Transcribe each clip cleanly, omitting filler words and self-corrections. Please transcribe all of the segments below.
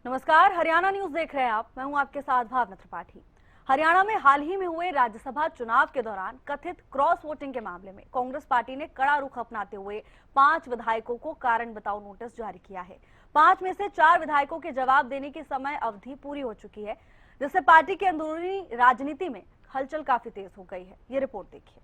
नमस्कार, हरियाणा न्यूज देख रहे हैं आप। मैं हूं आपके साथ भावना त्रिपाठी। हरियाणा में हाल ही में हुए राज्यसभा चुनाव के दौरान कथित क्रॉस वोटिंग के मामले में कांग्रेस पार्टी ने कड़ा रुख अपनाते हुए 5 विधायकों को कारण बताओ नोटिस जारी किया है। 5 में से 4 विधायकों के जवाब देने की समय अवधि पूरी हो चुकी है, जिससे पार्टी की अंदरूनी राजनीति में हलचल काफी तेज हो गई है। ये रिपोर्ट देखिए।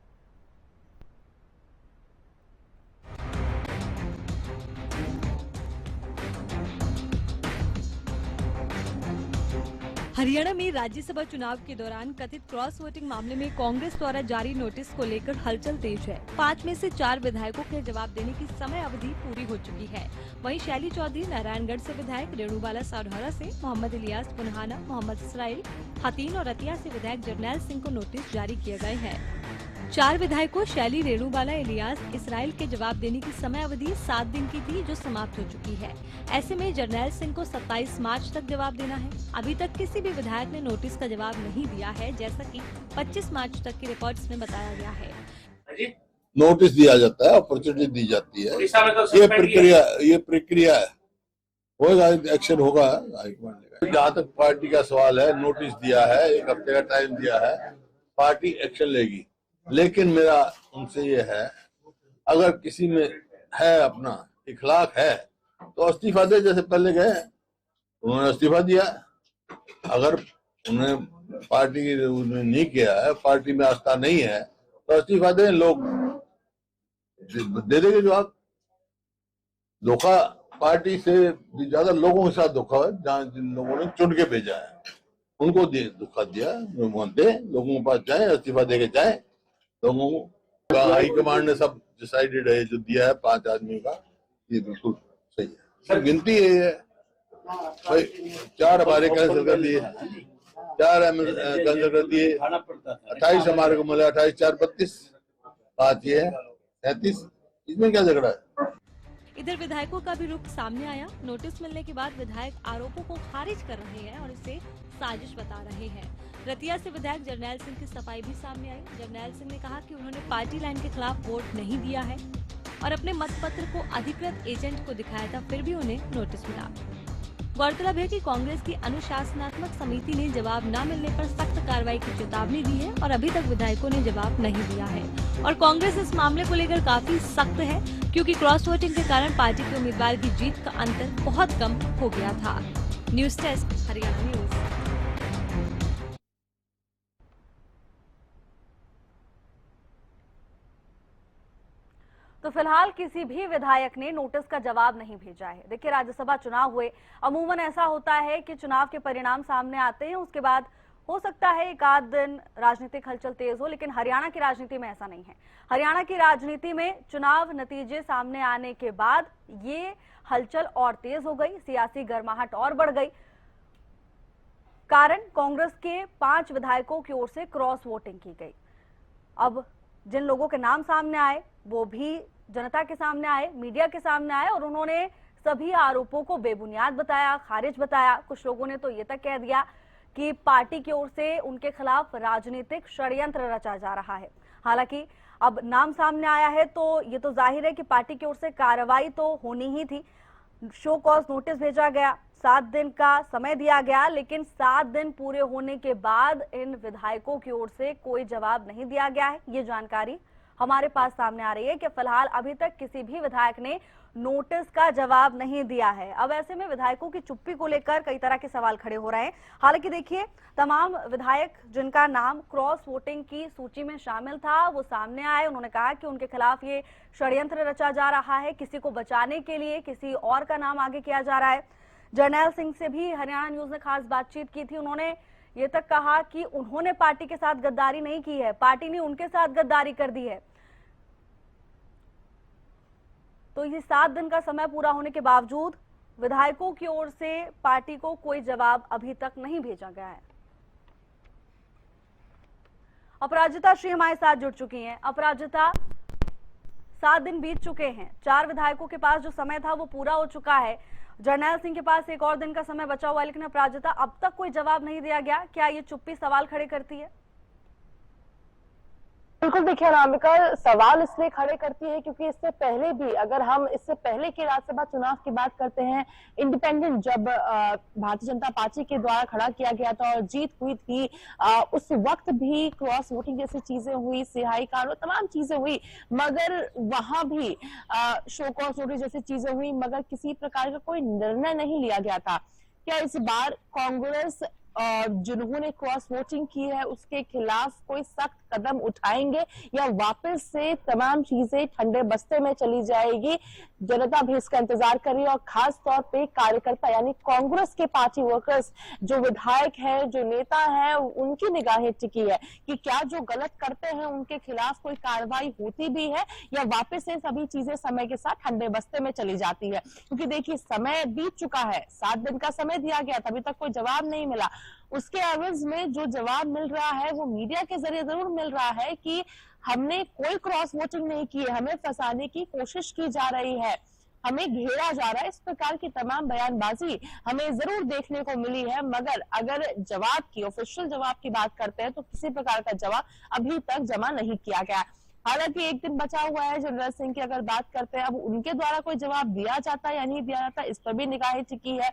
हरियाणा में राज्यसभा चुनाव के दौरान कथित क्रॉस वोटिंग मामले में कांग्रेस द्वारा जारी नोटिस को लेकर हलचल तेज है। 5 में से 4 विधायकों के जवाब देने की समय अवधि पूरी हो चुकी है। वहीं शैली चौधरी नारायणगढ़ से विधायक, रेणुबाला साढौरा से, मोहम्मद इलियास पुनहाना, मोहम्मद इसराइल हतीन और रतिया से विधायक जरनैल सिंह को नोटिस जारी किए गए हैं। 4 विधायकों शैली, रेणुबाला, इलियास, इसराइल के जवाब देने की समय अवधि 7 दिन की थी, जो समाप्त हो चुकी है। ऐसे में जरनैल सिंह को 27 मार्च तक जवाब देना है। अभी तक किसी भी विधायक ने नोटिस का जवाब नहीं दिया है, जैसा कि 25 मार्च तक की रिपोर्ट्स में बताया गया है। नोटिस दिया जाता है, अपॉर्चुनिटी दी जाती है। ये प्रक्रिया है, होगा, एक्शन होगा हाईकमांड ने। जहाँ तक पार्टी का सवाल है, नोटिस दिया है, 1 हफ्ते का टाइम दिया है, पार्टी एक्शन लेगी। लेकिन मेरा उनसे ये है, अगर किसी में है अपना इखलाक है तो इस्तीफा दे। जैसे पहले गए उन्होंने इस्तीफा दिया। अगर उन्हें पार्टी उन्हें नहीं किया है, पार्टी में आस्था नहीं है, तो इस्तीफा दें, लोग दे देंगे जवाब। धोखा पार्टी से भी ज्यादा लोगों के साथ धोखा है, जहाँ जिन लोगों ने चुन के भेजा है उनको धोखा दिया। लोगों के पास जाए, इस्तीफा दे के जाए। लोगों को हाईकमांड ने सब डिसाइडेड है, जो दिया है 5 आदमी का, ये बिल्कुल सही है। सर गिनती है भाई, 4 हमारे कैंसिल कर दिए, 4 कैंसिल कर दिए, 28 हमारे को मिला, 28 4 32, बात ये है 37। इसमें क्या झगड़ा है? इधर विधायकों का भी रुख सामने आया। नोटिस मिलने के बाद विधायक आरोपों को खारिज कर रहे हैं और इसे साजिश बता रहे हैं। रतिया से विधायक जरनैल सिंह की सफाई भी सामने आई। जरनैल सिंह ने कहा कि उन्होंने पार्टी लाइन के खिलाफ वोट नहीं दिया है और अपने मतपत्र को अधिकृत एजेंट को दिखाया था, फिर भी उन्हें नोटिस मिला। गौरतलब है कि कांग्रेस की अनुशासनात्मक समिति ने जवाब न मिलने पर सख्त कार्रवाई की चेतावनी दी है और अभी तक विधायकों ने जवाब नहीं दिया है। और कांग्रेस इस मामले को लेकर काफी सख्त है, क्योंकि क्रॉस वोटिंग के कारण पार्टी के उम्मीदवार की जीत का अंतर बहुत कम हो गया था। News desk, Haryana news. तो फिलहाल किसी भी विधायक ने नोटिस का जवाब नहीं भेजा है। देखिए, राज्यसभा चुनाव हुए, अमूमन ऐसा होता है कि चुनाव के परिणाम सामने आते हैं, उसके बाद हो सकता है एक आध दिन राजनीतिक हलचल तेज हो, लेकिन हरियाणा की राजनीति में ऐसा नहीं है। हरियाणा की राजनीति में चुनाव नतीजे सामने आने के बाद ये हलचल और तेज हो गई, सियासी गर्माहट और बढ़ गई। कारण कांग्रेस के 5 विधायकों की ओर से क्रॉस वोटिंग की गई। अब जिन लोगों के नाम सामने आए वो भी जनता के सामने आए, मीडिया के सामने आए, और उन्होंने सभी आरोपों को बेबुनियाद बताया, खारिज बताया। कुछ लोगों ने तो ये तक कह दिया कि पार्टी की ओर से उनके खिलाफ राजनीतिक षड्यंत्र रचा जा रहा है। हालांकि अब नाम सामने आया है तो ये तो जाहिर है कि पार्टी की ओर से कार्रवाई तो होनी ही थी। शो कॉज नोटिस भेजा गया, 7 दिन का समय दिया गया, लेकिन 7 दिन पूरे होने के बाद इन विधायकों की ओर से कोई जवाब नहीं दिया गया है। ये जानकारी हमारे पास सामने आ रही है कि फिलहाल अभी तक किसी भी विधायक ने नोटिस का जवाब नहीं दिया है। अब ऐसे में विधायकों की चुप्पी को लेकर कई तरह के सवाल खड़े हो रहे हैं। हालांकि देखिए, तमाम विधायक जिनका नाम क्रॉस वोटिंग की सूची में शामिल था वो सामने आए। उन्होंने कहा कि उनके खिलाफ ये षड्यंत्र रचा जा रहा है, किसी को बचाने के लिए किसी और का नाम आगे किया जा रहा है। जरनैल सिंह से भी हरियाणा न्यूज ने खास बातचीत की थी। उन्होंने ये तक कहा कि उन्होंने पार्टी के साथ गद्दारी नहीं की है, पार्टी ने उनके साथ गद्दारी कर दी है। तो ये 7 दिन का समय पूरा होने के बावजूद विधायकों की ओर से पार्टी को कोई जवाब अभी तक नहीं भेजा गया है। अपराजिता श्री हमारे साथ जुड़ चुकी हैं। अपराजिता, 7 दिन बीत चुके हैं, 4 विधायकों के पास जो समय था वो पूरा हो चुका है, जरनैल सिंह के पास 1 और दिन का समय बचा हुआ है, लेकिन अपराजिता अब तक कोई जवाब नहीं दिया गया। क्या ये चुप्पी सवाल खड़े करती है? बिल्कुल, देखिए अनामिका, सवाल इसलिए खड़े करती है क्योंकि इससे पहले भी, अगर हम इससे पहले के राज्यसभा चुनाव की बात करते हैं, इंडिपेंडेंट जब भारतीय जनता पार्टी के द्वारा खड़ा किया गया था और जीत हुई थी, उस वक्त भी क्रॉस वोटिंग जैसी चीजें हुई, सिहाई कानून, तमाम चीजें हुई, मगर वहां भी शो कॉज नोटिस जैसी चीजें हुई, मगर किसी प्रकार का कोई निर्णय नहीं लिया गया था। क्या इस बार कांग्रेस जिन्होंने क्रॉस वोटिंग की है उसके खिलाफ कोई सख्त कदम उठाएंगे या वापस से तमाम चीजें ठंडे बस्ते में चली जाएगी? जनता भी इसका इंतजार कर रही है और खास तौर पे कार्यकर्ता यानी कांग्रेस के पार्टी वर्कर्स, जो विधायक हैं, जो नेता हैं, उनकी निगाहें टिकी है कि क्या जो गलत करते हैं उनके खिलाफ कोई कार्रवाई होती भी है या वापस से सभी चीजें समय के साथ ठंडे बस्ते में चली जाती है। क्योंकि देखिए, समय बीत चुका है, 7 दिन का समय दिया गया था, अभी तक कोई जवाब नहीं मिला। उसके एवज में जो जवाब मिल रहा है वो मीडिया के जरिए जरूर मिल रहा है कि हमने कोई क्रॉस वोटिंग नहीं की है, हमें फंसाने की कोशिश की जा रही है, हमें घेरा जा रहा है, इस प्रकार की तमाम बयानबाजी हमें जरूर देखने को मिली है। मगर अगर जवाब की, ऑफिशियल जवाब की बात करते हैं तो किसी प्रकार का जवाब अभी तक जमा नहीं किया गया। हालांकि एक दिन बचा हुआ है जनरल सिंह की अगर बात करते हैं, अब उनके द्वारा कोई जवाब दिया जाता है या नहीं दिया जाता, इस पर भी निगाहें टिकी है।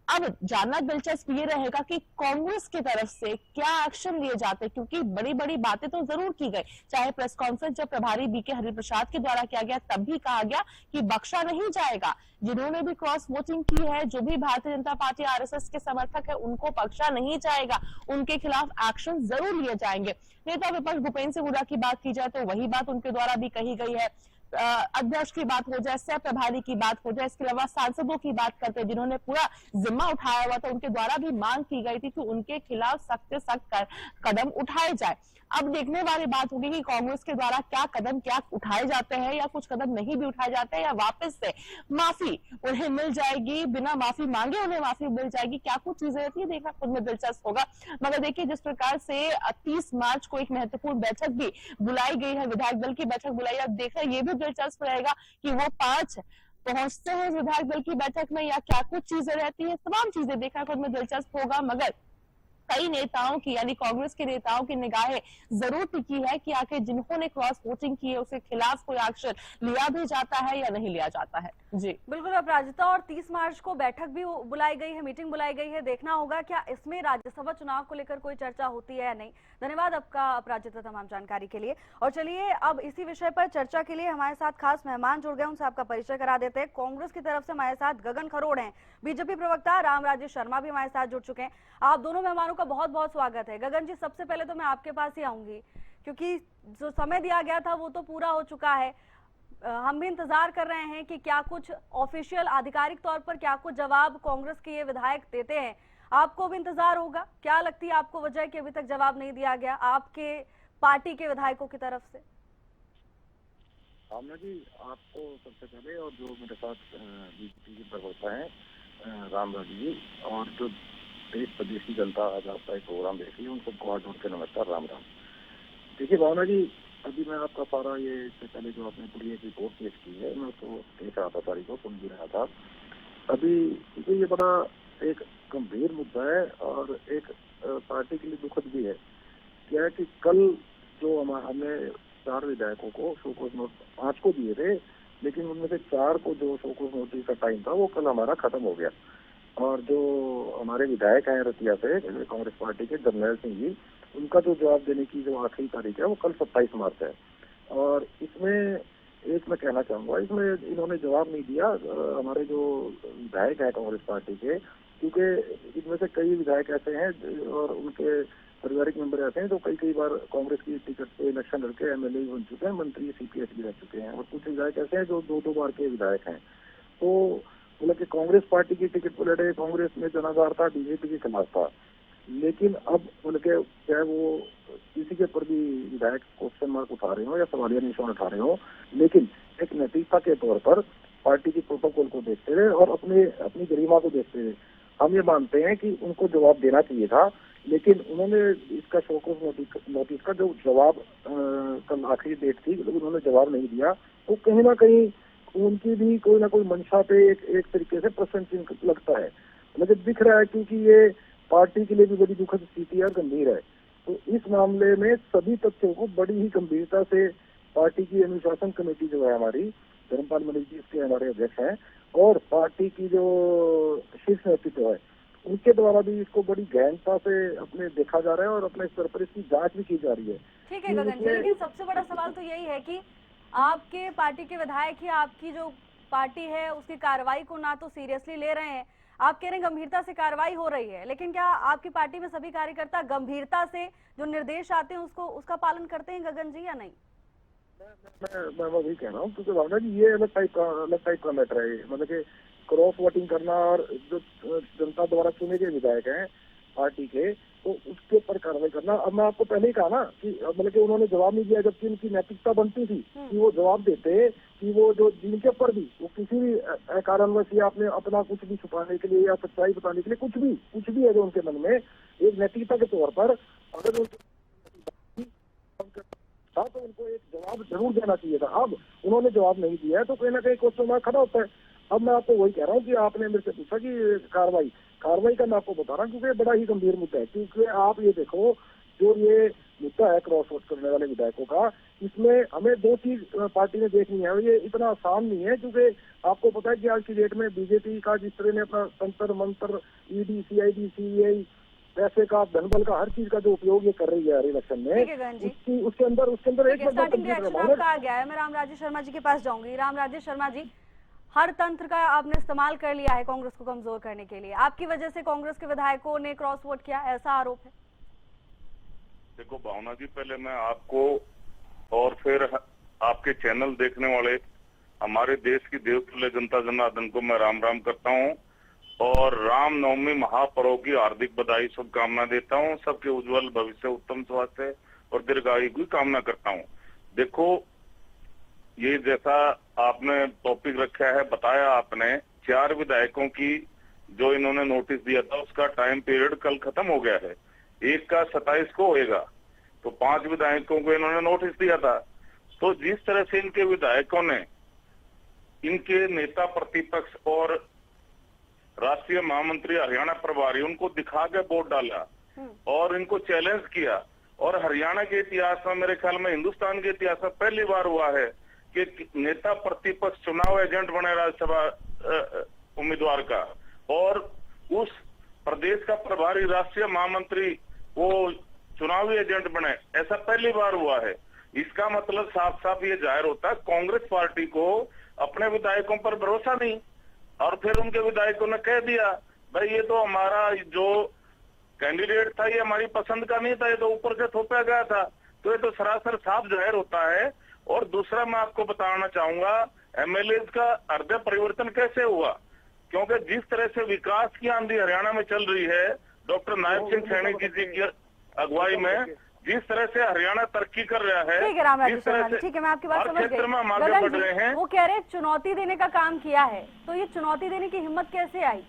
अब जानना दिलचस्प ये रहेगा कि कांग्रेस की तरफ से क्या एक्शन लिए जाते, क्योंकि बड़ी बड़ी बातें तो जरूर की गई, चाहे प्रेस कॉन्फ्रेंस जब प्रभारी बीके हरिप्रसाद के द्वारा किया गया तब भी कहा गया कि बख्शा नहीं जाएगा, जिन्होंने भी क्रॉस वोटिंग की है, जो भी भारतीय जनता पार्टी आरएसएस के समर्थक है, उनको बख्शा नहीं जाएगा, उनके खिलाफ एक्शन जरूर लिए जाएंगे। नेता विपक्ष भूपेंद्र सिंह हुड्डा की बात की जाए तो वही बात उनके द्वारा भी कही गई है। अध्यक्ष की बात हो जाए, सह प्रभारी की बात हो जाए, इसके अलावा सांसदों की बात करते हैं जिन्होंने पूरा जिम्मा उठाया हुआ था, उनके द्वारा भी मांग की गई थी कि उनके खिलाफ सख्त से सख्त कदम उठाए जाए। अब देखने वाली बात होगी कि कांग्रेस के द्वारा क्या कदम उठाए जाते हैं या कुछ कदम नहीं भी उठाए जाते हैं या वापस से माफी उन्हें मिल जाएगी, बिना माफी मांगे उन्हें माफी मिल जाएगी, क्या कुछ चीजें रहती है, देखना खुद में दिलचस्प होगा। मगर देखिए, जिस प्रकार से 30 मार्च को एक महत्वपूर्ण बैठक भी बुलाई गई है, विधायक दल की बैठक बुलाई, अब देखना ये भी दिलचस्प रहेगा कि वो 5 पहुंचते हैं विधायक दल की बैठक में या क्या कुछ चीजें रहती है, तमाम चीजें देखना खुद में दिलचस्प होगा। मगर कई नेताओं की, यानी कांग्रेस के नेताओं की निगाहें जरूर टिकी है कि आखिर जिन्होंने क्रॉस वोटिंग की है उसके खिलाफ कोई एक्शन लिया भी जाता है या नहीं लिया जाता है। जी बिल्कुल अपराजिता, और 30 मार्च को बैठक भी बुलाई गई है, मीटिंग बुलाई गई है, देखना होगा क्या इसमें राज्यसभा चुनाव को लेकर कोई चर्चा होती है या नहीं। धन्यवाद आपका अपराजिता तमाम जानकारी के लिए। और चलिए अब इसी विषय पर चर्चा के लिए हमारे साथ खास मेहमान जुड़ गए, उनसे आपका परिचय करा देते हैं। कांग्रेस की तरफ से हमारे साथ गगन खरोड़ हैं, बीजेपी प्रवक्ता रामराजेश शर्मा भी हमारे साथ जुड़ चुके हैं। आप दोनों मेहमानों का बहुत बहुत स्वागत है। गगन जी, सबसे पहले तो मैं आपके पास ही आऊंगी क्योंकि जो समय दिया गया था वो तो पूरा हो चुका है। हम भी इंतजार कर रहे हैं कि क्या कुछ ऑफिशियल आधिकारिक तौर पर क्या कुछ जवाब कांग्रेस के ये विधायक देते हैं। आपको भी इंतजार होगा, क्या लगती है आपको वजह कि अभी तक जवाब नहीं दिया गया आपके पार्टी के विधायकों की तरफ से? आमना जी, आपको सबसे पहले और जो मेरे साथ बीजेपी पर होता है रामराज जी और जो देश प्रदेश की जनता आज आपका एक प्रोग्राम देख रही है, उन सबको हाथ जोड़ के नमस्कार, राम राम। देखिए भावना जी, अभी मैं आपका सारा ये इससे पहले जो आपने पूरी एक रिपोर्ट पेश की है, मैं उसको देख रहा था, सारी को सुन भी रहा था। अभी ये बड़ा एक गंभीर मुद्दा है और एक पार्टी के लिए दुखद भी है। क्या है कि कल जो हमने 4 विधायकों को शोकॉज नोटिस 5 को दिए थे, लेकिन उनमें से 4 को जो शोकॉज नोटिस का टाइम था वो कल हमारा खत्म हो गया। और जो हमारे विधायक हैं रतिया से कांग्रेस पार्टी के जर्नैल सिंह जी, उनका जो जवाब देने की जो आखिरी तारीख है वो कल 27 मार्च है। और इसमें एक मैं कहना चाहूँगा, इसमें इन्होंने जवाब नहीं दिया हमारे जो विधायक हैं कांग्रेस पार्टी के, क्योंकि इनमें से कई विधायक ऐसे हैं और उनके पारिवारिक मेंबर ऐसे हैं जो कई बार कांग्रेस की टिकट पे इलेक्शन लड़के एमएलए बन चुके हैं, मंत्री सीपीएस भी रह चुके हैं, और कुछ विधायक ऐसे हैं जो 2 बार के विधायक हैं। तो मतलब कि कांग्रेस पार्टी की टिकट पर लड़े, कांग्रेस में जनाधार था, बीजेपी के खिलाफ था, लेकिन अब मतलब के चाहे वो किसी के ऊपर भी विधायक क्वेश्चन मार्क उठा रहे हो या सवालिया निशान उठा रहे हो, लेकिन एक नैतिकता के तौर पर पार्टी की प्रोटोकॉल को देखते हुए और अपनी गरिमा को देखते हुए हम ये मानते हैं कि उनको जवाब देना चाहिए था। लेकिन उन्होंने इसका शोकॉज नोटिस का जो जवाब कल आखिरी डेट थी, उन्होंने जवाब नहीं दिया, तो कहीं ना कहीं उनकी भी कोई ना कोई मंशा पे एक तरीके से प्रश्न चिन्ह लगता है। मुझे दिख रहा है क्योंकि ये पार्टी के लिए भी बड़ी दुखद स्थिति है और गंभीर है। तो इस मामले में सभी तथ्यों को बड़ी ही गंभीरता से पार्टी की अनुशासन कमेटी जो है हमारी, धर्मपाल मलिक जी इसके हमारे अध्यक्ष हैं, और पार्टी की जो शीर्ष नेतृत्व है उनके द्वारा भी इसको बड़ी गहनता से अपने देखा जा रहा है और अपने स्तर पर इसकी जांच भी की जा रही है। ठीक है गगन जी, लेकिन सबसे बड़ा सवाल तो यही है कि आपके पार्टी के विधायक ही आपकी जो पार्टी है उसकी कार्रवाई को ना तो सीरियसली ले रहे हैं। आप कह रहे हैं गंभीरता से कार्रवाई हो रही है, लेकिन क्या आपकी पार्टी में सभी कार्यकर्ता गंभीरता से जो निर्देश आते हैं उसका पालन करते हैं गगन जी, या नहीं? मैं वही कह रहा हूँ, क्योंकि भावना जी ये अलग टाइप का मैटर है। मतलब कि क्रॉस वोटिंग करना और जो जनता द्वारा चुने गए विधायक हैं पार्टी के, तो उसके ऊपर कार्रवाई करना। अब मैं आपको पहले ही कहा ना कि मतलब कि उन्होंने जवाब नहीं दिया, जबकि उनकी नैतिकता बनती थी कि वो जवाब देते, कि वो जो जिनके ऊपर भी वो किसी भी कारणवश या अपने अपना कुछ भी छुपाने के लिए या सच्चाई बताने के लिए कुछ भी है जो उनके मन में एक नैतिकता के तौर पर अगर तो उनको एक जवाब जरूर देना चाहिए था। अब उन्होंने जवाब नहीं दिया है तो कहीं ना कहीं क्वेश्चन मार्क खड़ा होता है। अब मैं आपको वही कह रहा हूँ कि आपने मेरे से पूछा कि कार्रवाई का मैं आपको बता रहा हूँ, क्योंकि बड़ा ही गंभीर मुद्दा है। क्योंकि आप ये देखो, जो ये मुद्दा है क्रॉस वोट करने वाले विधायकों का, इसमें हमें दो चीज पार्टी ने देखनी है। ये इतना आसान नहीं है, क्योंकि आपको पता है कि आज की डेट में बीजेपी का जिस तरह ने अपना तंत्र मंत्र, ईडी, सीआईडी, सीबीआई, पैसे का, धनबल का, हर चीज का जो उपयोग ये कर रही है हर इलेक्शन में, उसके अंदर एक स्टार्टिंग रिएक्शन आपका आ गया है। मैं रामराजेश शर्मा जी के पास जाऊंगी। रामराजेश शर्मा जी, हर तंत्र का आपने इस्तेमाल कर लिया है कांग्रेस को कमजोर करने के लिए। आपकी वजह से कांग्रेस के विधायकों ने क्रॉस वोट किया, ऐसा आरोप है। देखो भावना जी, पहले मैं आपको और फिर आपके चैनल देखने वाले हमारे देश की देवतुल्य जनता जनार्दन को मैं राम राम करता हूं और रामनवमी महापर्व की हार्दिक बधाई शुभकामना देता हूं। सबके उज्जवल भविष्य, उत्तम स्वास्थ्य और दीर्घायु की कामना करता हूं। देखो, ये जैसा आपने टॉपिक रखा है, बताया आपने, 4 विधायकों की जो इन्होंने नोटिस दिया था उसका टाइम पीरियड कल खत्म हो गया है। एक का 27 को होएगा, तो 5 विधायकों को इन्होंने नोटिस दिया था। तो जिस तरह से इनके विधायकों ने इनके नेता प्रतिपक्ष और राष्ट्रीय महामंत्री हरियाणा प्रभारी उनको दिखा के वोट डाला और इनको चैलेंज किया, और हरियाणा के इतिहास में, मेरे ख्याल में हिंदुस्तान के इतिहास में पहली बार हुआ है कि नेता प्रतिपक्ष चुनाव एजेंट बने राज्यसभा उम्मीदवार का, और उस प्रदेश का प्रभारी राष्ट्रीय महामंत्री वो चुनावी एजेंट बने, ऐसा पहली बार हुआ है। इसका मतलब साफ साफ ये जाहिर होता है कांग्रेस पार्टी को अपने विधायकों पर भरोसा नहीं। और फिर उनके विधायकों ने कह दिया, भाई ये तो हमारा जो कैंडिडेट था ये हमारी पसंद का नहीं था, ये तो ऊपर से थोपा गया था। तो ये तो सरासर साफ जाहिर होता है। और दूसरा मैं आपको बताना चाहूंगा, एमएलए का हृदय परिवर्तन कैसे हुआ, क्योंकि जिस तरह से विकास की आंधी हरियाणा में चल रही है डॉक्टर नायब सिंह सैनी जी की अगुवाई में, जिस तरह से हरियाणा तरक्की कर रहा है, ठीक है रामराजेश शर्मा जी, ठीक है, मैं आपकी बात समझ गई। में हम आगे बढ़ रहे हैं। वो कह रहे चुनौती देने का काम किया है, तो ये चुनौती देने की हिम्मत कैसे आई?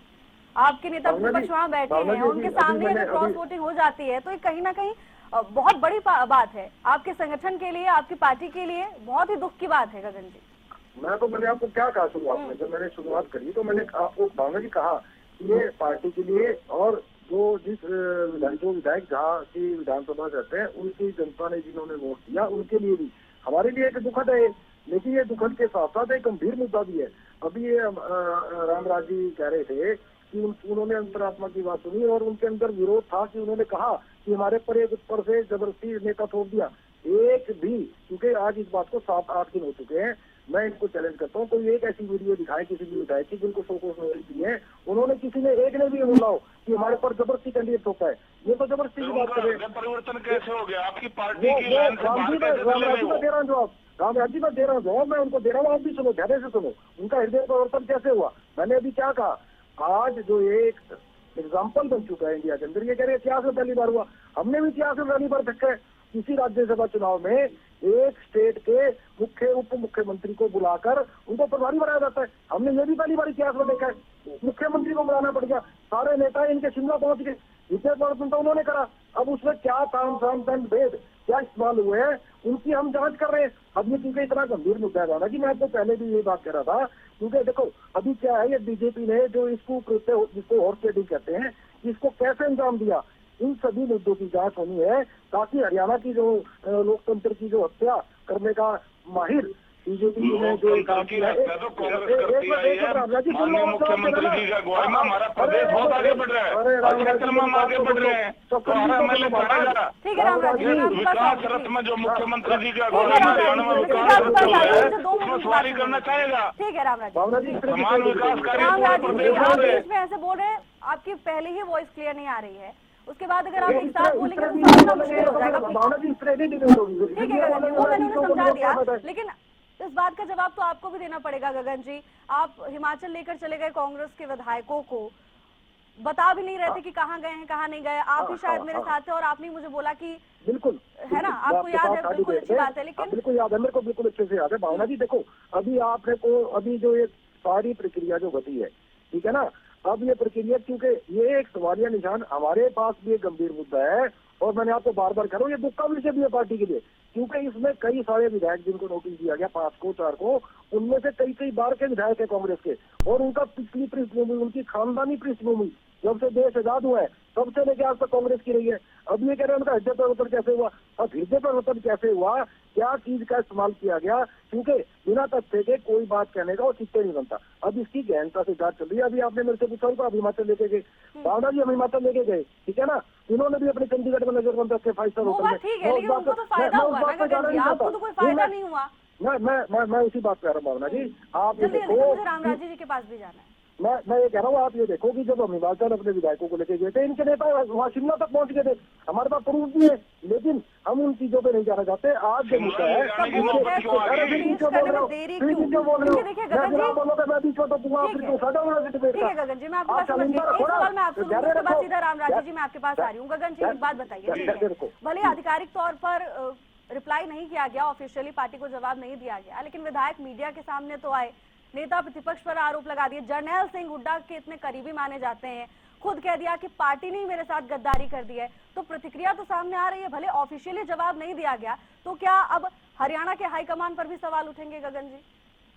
आपके नेता प्रतिपक्ष वहाँ बैठे हैं, उनके सामने अगर क्रॉस वोटिंग हो जाती है तो ये कहीं ना कहीं बहुत बड़ी बात है आपके संगठन के लिए, आपकी पार्टी के लिए बहुत ही दुख की बात है। गगन जी, मैंने आपको क्या कहा शुरुआत में, जब मैंने शुरुआत करी तो मैंने आपको भावना जी कहा ये पार्टी के लिए, और जो विधायक जहाँ की विधानसभा रहते हैं उनकी जनता ने जिन्होंने वोट दिया उनके लिए भी, हमारे लिए एक दुखद है। लेकिन ये दुखद के साथ साथ एक गंभीर मुद्दा भी है। अभी ये रामराज जी कह रहे थे कि उन्होंने अंतरात्मा की बात सुनी और उनके अंदर विरोध था कि उन्होंने कहा कि हमारे पर एक ऊपर से जबरदस्ती नेता थोप दिया। एक भी, क्योंकि आज इस बात को 7-8 दिन हो चुके हैं, मैं इनको चैलेंज करता हूँ, कोई एक ऐसी वीडियो दिखाए किसी भी विधायक की जिनको शोकोस नोटिस दी है, उन्होंने किसी ने एक ने भी बोला हो कि हमारे पर जबरदस्ती कैंडिडेट थोपा है। ये तो जबरदस्ती की बात कर रहे हैं। परिवर्तन कैसे हो गया आपकी पार्टी की? रामराज जी मैं दे रहा हूँ जवाब, रामराज जी मैं दे रहा हूँ जवाब, मैं उनको दे रहा हूँ, आप भी सुनो, ध्यान से सुनो। उनका हृदय परिवर्तन कैसे हुआ, मैंने अभी क्या कहा। आज जो एक एग्जाम्पल बन चुका है इंडिया के अंदर, ये कह रहे इतिहास में पहली बार हुआ, हमने भी इतिहास में पहली बार देखा है किसी राज्यसभा चुनाव में एक स्टेट के मुख्य उप मुख्यमंत्री को बुलाकर उनको प्रभारी बनाया जाता है। हमने ये भी पहली बार इतिहास में देखा है। मुख्यमंत्री को बुलाना पड़ गया, सारे नेता इनके शिमला पहुंच गए, इतने परिवर्तन तो उन्होंने करा। अब उसमें क्या ताम झाम दंड भेद क्या इस्तेमाल हुए हैं उनकी हम जांच कर रहे हैं। अब ये क्योंकि इतना गंभीर मुद्दा है ना कि मैं आपको पहले भी ये बात कह रहा था, क्योंकि देखो अभी क्या है, ये बीजेपी ने जो इसको कृत्य जिसको हॉर्स ट्रेडिंग कहते हैं, इसको कैसे अंजाम दिया। इन सभी मुद्दों की जांच होनी है, ताकि हरियाणा की जो लोकतंत्र की जो हत्या करने का माहिर बीजेपी ने जो काम किया है, तो कांग्रेस करती आई है। माननीय मुख्यमंत्री जी का अगुवाई में हमारा प्रदेश बहुत आगे बढ़ रहा है, हर क्षेत्र में हम आगे बढ़ रहे हैं, तो हमारा एमएलए करेगा। ठीक है रामराज जी, मैं आपके पास विकास आऊंगी। रथ में जो मुख्यमंत्री जी का अगुवाई में हरियाणा में विकास रथ चल रहा है, उसमें सवारी करना चाहेगा। ठीक है रामराज जी, भावना जी, समान विकास कार्य रामराज पूरे जी प्रदेश आप में हो रहे हैं। बीच में ऐसे बोल रहे हैं, आपकी पहले ही वॉइस क्लियर नहीं आ रही है, उसके बाद अगर आप एक इस साथ तरह- बोलेंगे इस तो तरह समझना भी मुश्किल हो जाएगा। भावना जी, इस तरह भी डिबेट होगी। ठीक है गगन जी, वो मैंने उन्हें समझा दिया, लेकिन इस बात का जवाब तो आपको भी देना पड़ेगा गगन जी। आप हिमाचल लेकर चले गए कांग्रेस के विधायकों को, बता भी नहीं रहे थे कि कहाँ गए हैं कहाँ नहीं गए। आप भी शायद मेरे साथ थे और आपने मुझे बोला कि बिल्कुल है ना, आपको याद है, बिल्कुल अच्छी बात है। लेकिन बिल्कुल याद है, मेरे को बिल्कुल अच्छे से याद है। भावना जी देखो, अभी आपने को अभी जो ये सारी प्रक्रिया जो घटी है, ठीक है ना, अब ये प्रक्रिया, क्योंकि ये एक सवालिया निशान हमारे पास भी एक गंभीर मुद्दा है, और मैंने आपको बार बार कह रहा हूँ, ये दुख का विषय भी है पार्टी के लिए, क्योंकि इसमें कई सारे विधायक जिनको नोटिस दिया गया, 5 को 4 को, उनमें से कई बार के विधायक है कांग्रेस के, और उनका पिछली पृष्ठभूमि, उनकी खानदानी पृष्ठभूमि जब से देश आजाद हुआ है तब से लेके आज तक कांग्रेस की रही है। अब ये कह रहे हैं उनका हृदय परिवर्तन कैसे हुआ, अब हृदय परिवर्तन कैसे हुआ, क्या चीज का इस्तेमाल किया गया, क्योंकि बिना तथ्य के कोई बात कहने का और चित्ते नहीं बनता। अब इसकी गहनता से जांच चल रही है। अभी आपने मेरे से पूछा, आप हिमाचल लेके गए, भावना जी हम हिमाचल लेके गए, ठीक है ना, इन्होंने भी अपने चंडीगढ़ में नजर बंद रखे 5 स्टार वो होटल बात में। ठीक है, लेकिन उनको तो फायदा हुआ ना गगन जी, आपको तो कोई फायदा नहीं हुआ। मैं उसी बात कह रहा हूँ भावना जी। आप ये जल्दी जल्दी देखो, मुझे रामराज जी के पास भी जाना है। मैं ये कह रहा हूँ, आप ये देखो कि जब हम हिमाचल अपने विधायकों को लेके गए थे, इनके नेता वहाँ शिमला तक पहुंच गए थे, हमारे पास प्रूफ भी है, लेकिन हम उन चीजों पे नहीं जाना चाहते। आज जो मुद्दा है, सबूत है, पेश करने में देरी क्यों? क्योंकि देखिए गगन जी, मैं बीच में तो दूंगा, फिर तो साढ़ा होना डिबेट ठीक है गगन जी, मैं आपके पास समझ गई। एक सवाल मैं आपसे दूंगी, उसके बाद सीधा रामराज जी मैं आपके पास आ रही हूँ। गगन जी एक बात बताइए, ठीक है, भले आधिकारिक तौर पर रिप्लाई नहीं किया गया, ऑफिशियली पार्टी को जवाब नहीं दिया गया, लेकिन विधायक मीडिया के सामने तो आए, नेता प्रतिपक्ष पर आरोप लगा दिए, जरनैल सिंह हुड्डा के इतने करीबी माने जाते हैं, खुद कह दिया कि पार्टी ने ही मेरे साथ गद्दारी कर दी है, तो प्रतिक्रिया तो सामने आ रही है, भले ऑफिशियली जवाब नहीं दिया गया, तो क्या अब हरियाणा के हाईकमान पर भी सवाल उठेंगे गगन जी?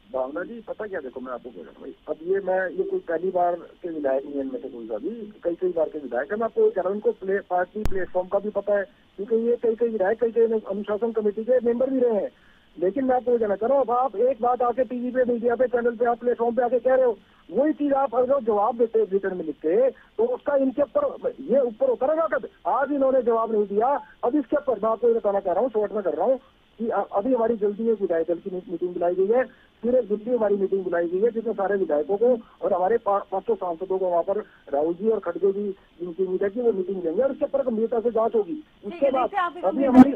भावना जी पता क्या, देखो मैं आपको बोल रहा हूँ, अब ये कोई पहली बार के विधायक नहीं है, इनमें से कोई सा भी कई बार के विधायक है। मैं आपको कह रहा हूँ, इनको पार्टी प्लेटफॉर्म का भी पता है, क्योंकि ये कई विधायक कई अनुशासन कमेटी के मेंबर भी रहे हैं। लेकिन मैं आपको कहना चाह रहा हूँ, अब आप एक बात आके टीवी पे, मीडिया पे, चैनल पे, आप प्लेटफॉर्म पे आके कह रहे हो, वही चीज आप अगर जवाब देते रिटर्न में लिख के, तो उसका इनके ऊपर ये ऊपर उतर रहा कद। आज इन्होंने जवाब नहीं दिया, अब इसके ऊपर मैं आपको बताना चाह रहा हूँ, शॉर्ट में कर रहा हूँ कि अभी हमारी जल्दी एक विधायक दल की मीटिंग बुलाई गई है, फिर एक दिल्ली हमारी मीटिंग बुलाई गई है, जिसमें सारे विधायकों को और हमारे 500 सांसदों को वहाँ पर राहुल जी और खड़गे जी जिनकी उम्मीद है कि वो मीटिंग लेंगे और उसके ऊपर गंभीरता से जांच होगी। उसके बाद अभी हमारी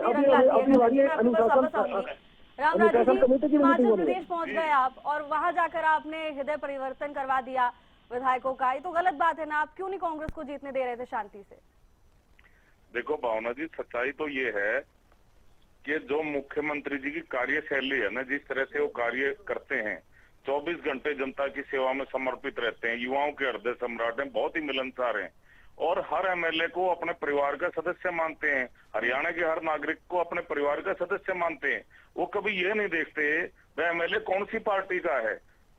अनुशासन रामराज जी हिमाचल प्रदेश पहुंच गए आप और वहां जाकर आपने हृदय परिवर्तन करवा दिया विधायकों का, ये तो गलत बात है ना? आप क्यों नहीं कांग्रेस को जीतने दे रहे थे शांति से? देखो भावना जी, सच्चाई तो ये है कि जो मुख्यमंत्री जी की कार्यशैली है ना, जिस तरह से वो कार्य करते हैं, 24 घंटे जनता की सेवा में समर्पित रहते हैं, युवाओं के हृदय सम्राट हैं, बहुत ही मिलनसार हैं और हर एमएलए को अपने परिवार का सदस्य मानते हैं, हरियाणा के हर नागरिक को अपने परिवार का सदस्य मानते हैं। वो कभी ये नहीं देखते वह एमएलए कौन सी पार्टी का है।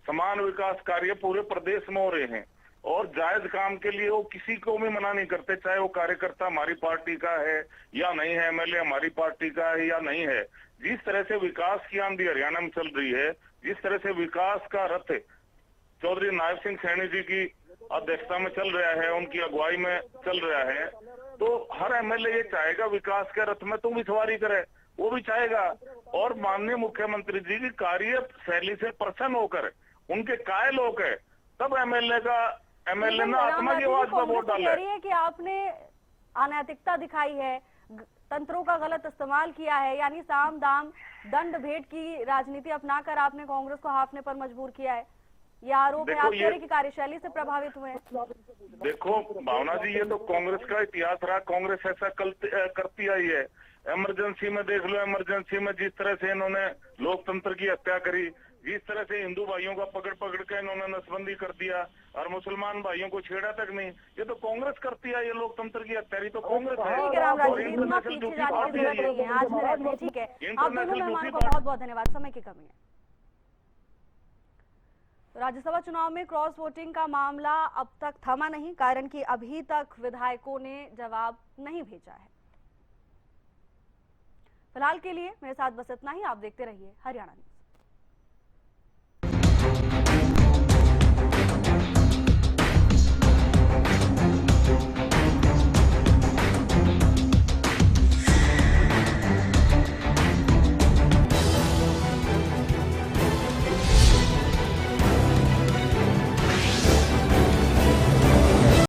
समान विकास कार्य पूरे प्रदेश में हो रहे हैं और जायज काम के लिए वो किसी को भी मना नहीं करते, चाहे वो कार्यकर्ता हमारी पार्टी का है या नहीं है, एमएलए हमारी पार्टी का है या नहीं है। जिस तरह से विकास की आंधी हरियाणा में चल रही है, जिस तरह से विकास का रथ चौधरी नायब सिंह सैनी जी की अध्यक्षता में चल रहा है, उनकी अगुवाई में चल रहा है, तो हर एमएलए ये चाहेगा विकास के रथ में तुम भी सवारी करे, वो भी चाहेगा। और माननीय मुख्यमंत्री जी की कार्य शैली से प्रसन्न होकर उनके काय लोग है, तब एमएलए ने आत्मा की आवाज पर वोट डाला है कि आपने अनैतिकता दिखाई है, तंत्रों का गलत इस्तेमाल किया है, यानी साम दाम दंड भेंट की राजनीति अपनाकर आपने कांग्रेस को हारने पर मजबूर किया है, ये आरोप है। आप कह रहे की कार्यशैली से प्रभावित हुए हैं। देखो भावना जी, ये तो कांग्रेस का इतिहास रहा, कांग्रेस ऐसा करती आई है। इमरजेंसी में देख लो, इमरजेंसी में जिस तरह से इन्होंने लोकतंत्र की हत्या करी, जिस तरह से हिंदू भाइयों का पकड़ के इन्होंने नसबंदी कर दिया और मुसलमान भाइयों को छेड़ा तक नहीं, ये तो कांग्रेस करती है। ये लोकतंत्र की हत्या तो कांग्रेस है। ठीक है रामराज जी, इतना पीछे जाने की जरूरत नहीं है, आज में रहते हैं, ठीक है। आप दोनों मेहमानों का बहुत बहुत धन्यवाद, समय की कमी है। राज्यसभा चुनाव में क्रॉस वोटिंग का मामला अब तक थमा नहीं, कारण कि अभी तक विधायकों ने जवाब नहीं भेजा है। फिलहाल के लिए मेरे साथ बस इतना ही। आप देखते रहिए हरियाणा न्यूज़।